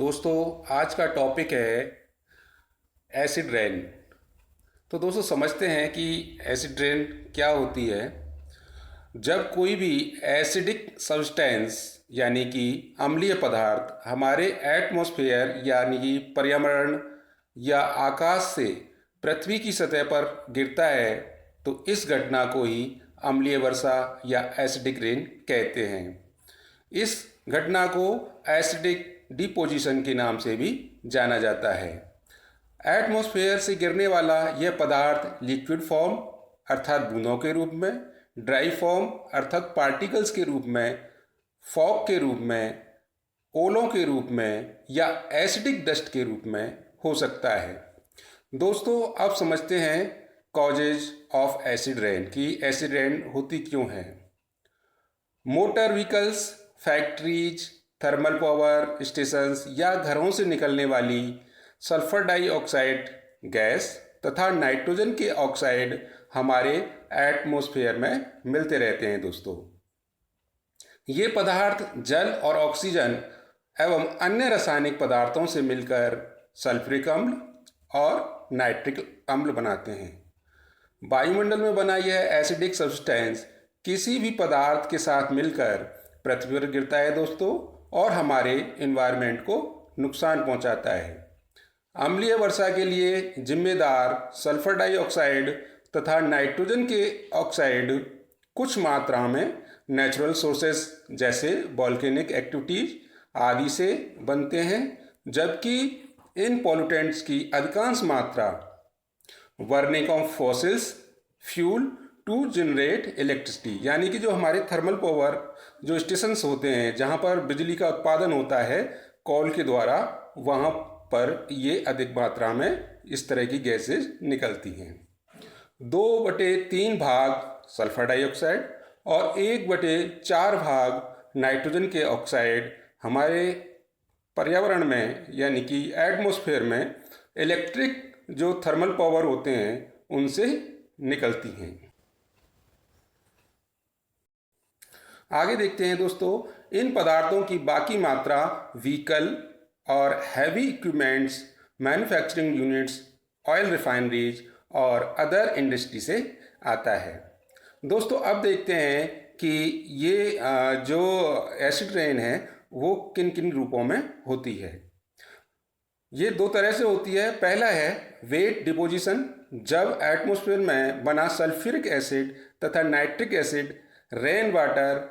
दोस्तों, आज का टॉपिक है एसिड रेन। तो दोस्तों, समझते हैं कि एसिड रेन क्या होती है। जब कोई भी एसिडिक सब्सटेंस यानी कि अम्लीय पदार्थ हमारे एटमॉस्फेयर यानी कि पर्यावरण या आकाश से पृथ्वी की सतह पर गिरता है, तो इस घटना को ही अम्लीय वर्षा या एसिडिक रेन कहते हैं। इस घटना को एसिडिक डिपोजिशन के नाम से भी जाना जाता है। एटमॉस्फेयर से गिरने वाला यह पदार्थ लिक्विड फॉर्म अर्थात बूंदों के रूप में, ड्राई फॉर्म अर्थात पार्टिकल्स के रूप में, फॉग के रूप में, ओलों के रूप में या एसिडिक डस्ट के रूप में हो सकता है। दोस्तों, अब समझते हैं कॉजेज ऑफ एसिड रेन कि एसिड रेन होती क्यों है। Motor vehicles, factories, thermal power stations या घरों से निकलने वाली सल्फर डाइऑक्साइड गैस तथा नाइट्रोजन के ऑक्साइड हमारे एटमॉस्फेयर में मिलते रहते हैं। दोस्तों, ये पदार्थ जल और ऑक्सीजन एवं अन्य रासायनिक पदार्थों से मिलकर सल्फ्यूरिक अम्ल और नाइट्रिक अम्ल बनाते हैं। वायुमंडल में बना यह एसिडिक सब्सटेंस किसी भी पदार्थ के साथ मिलकर पृथ्वी पर गिरता है दोस्तों, और हमारे एनवायरनमेंट को नुकसान पहुंचाता है। अम्लीय वर्षा के लिए जिम्मेदार सल्फर डाइऑक्साइड तथा नाइट्रोजन के ऑक्साइड कुछ मात्रा में नेचुरल सोर्सेस जैसे वॉल्केनिक एक्टिविटीज आदि से बनते हैं, जबकि इन पॉल्यूटेंट्स की अधिकांश मात्रा burning of fossils fuel to generate electricity यानी कि जो हमारे थर्मल पावर जो स्टेशंस होते हैं जहाँ पर बिजली का उत्पादन होता है कॉल के द्वारा, वहाँ पर ये अधिक मात्रा में इस तरह की गैसेज निकलती हैं। 2/3 भाग सल्फर डाइऑक्साइड और 1/4 भाग नाइट्रोजन के ऑक्साइड हमारे पर्यावरण में यानी कि एटमॉस्फेयर में इलेक्ट्रिक जो थर्मल पावर होते हैं उनसे निकलती हैं। आगे देखते हैं दोस्तों, इन पदार्थों की बाकी मात्रा व्हीकल और heavy equipments, manufacturing units, oil refineries और अदर इंडस्ट्री से आता है। दोस्तों, अब देखते हैं कि ये जो एसिड रेन है वो किन किन रूपों में होती है। ये दो तरह से होती है। पहला है वेट डिपोजिशन, जब एटमॉस्फेयर में बना सल्फ्यूरिक एसिड तथा nitric acid rain water,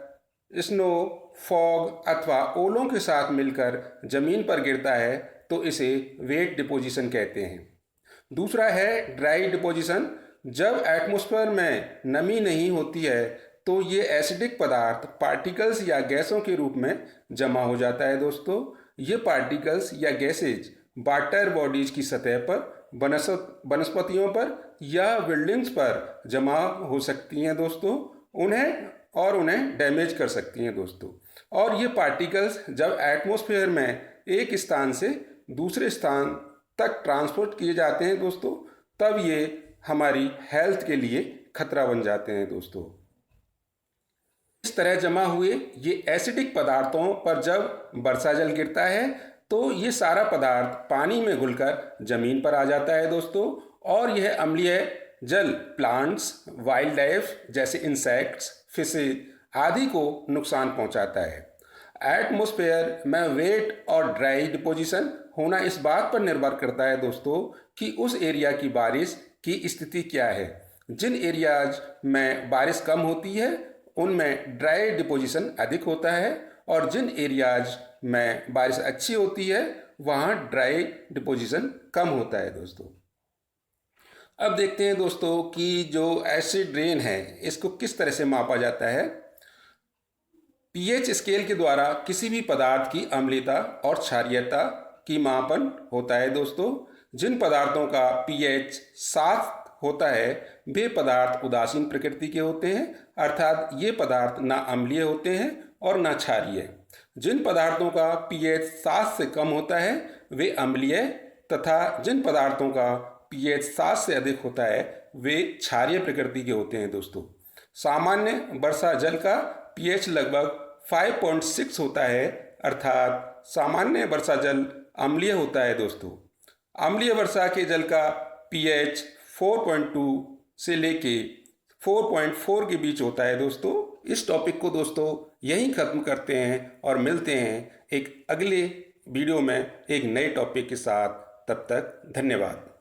snow, fog अथवा ओलों के साथ मिलकर जमीन पर गिरता है तो इसे वेट डिपोजिशन कहते हैं। दूसरा है ड्राई डिपोजिशन, जब एटमॉस्फेयर में नमी नहीं होती है तो ये एसिडिक पदार्थ पार्टिकल्स या गैसों के रूप में जमा हो जाता है। दोस्तों, ये पार्टिकल्स या गैसेज वाटर बॉडीज की सतह पर, वनस्पतियों पर या बिल्डिंग्स पर जमा हो सकती हैं दोस्तों, उन्हें डैमेज कर सकती हैं दोस्तों। और ये पार्टिकल्स जब एटमॉस्फेयर में एक स्थान से दूसरे स्थान तक ट्रांसपोर्ट किए जाते हैं दोस्तों, तब ये हमारी हेल्थ के लिए खतरा बन जाते हैं दोस्तों। इस तरह जमा हुए ये एसिडिक पदार्थों पर जब वर्षा जल गिरता है तो ये सारा पदार्थ पानी में घुलकर जमीन पर आ जाता है दोस्तों, और यह अम्लीय जल प्लांट्स, वाइल्ड लाइफ जैसे इंसेक्ट्स, फिशेज आदि को नुकसान पहुंचाता है। एटमॉस्फेयर में वेट और ड्राई डिपोजिशन होना इस बात पर निर्भर करता है दोस्तों कि उस एरिया की बारिश की स्थिति क्या है। जिन एरियाज में बारिश कम होती है उनमें ड्राई डिपोजिशन अधिक होता है, और जिन एरियाज में बारिश अच्छी होती है वहाँ ड्राई डिपोजिशन कम होता है दोस्तों। अब देखते हैं दोस्तों कि जो एसिड रेन है इसको किस तरह से मापा जाता है। पीएच स्केल के द्वारा किसी भी पदार्थ की अम्लीयता और क्षारीयता की मापन होता है दोस्तों। जिन पदार्थों का पीएच 7 होता है वे पदार्थ उदासीन प्रकृति के होते हैं, अर्थात ये पदार्थ ना अम्लीय होते हैं और ना क्षारीय। जिन पदार्थों का पीएच 7 से कम होता है वे अम्लीय, तथा जिन पदार्थों का पीएच 7 से अधिक होता है वे क्षारीय प्रकृति के होते हैं दोस्तों। सामान्य वर्षा जल का पीएच लगभग 5.6 होता है, अर्थात सामान्य वर्षा जल अम्लीय होता है दोस्तों। अम्लीय वर्षा के जल का pH 4.2 से लेके 4.4 के बीच होता है दोस्तों। इस टॉपिक को दोस्तों यहीं ख़त्म करते हैं और मिलते हैं एक अगले वीडियो में एक नए टॉपिक के साथ। तब तक धन्यवाद।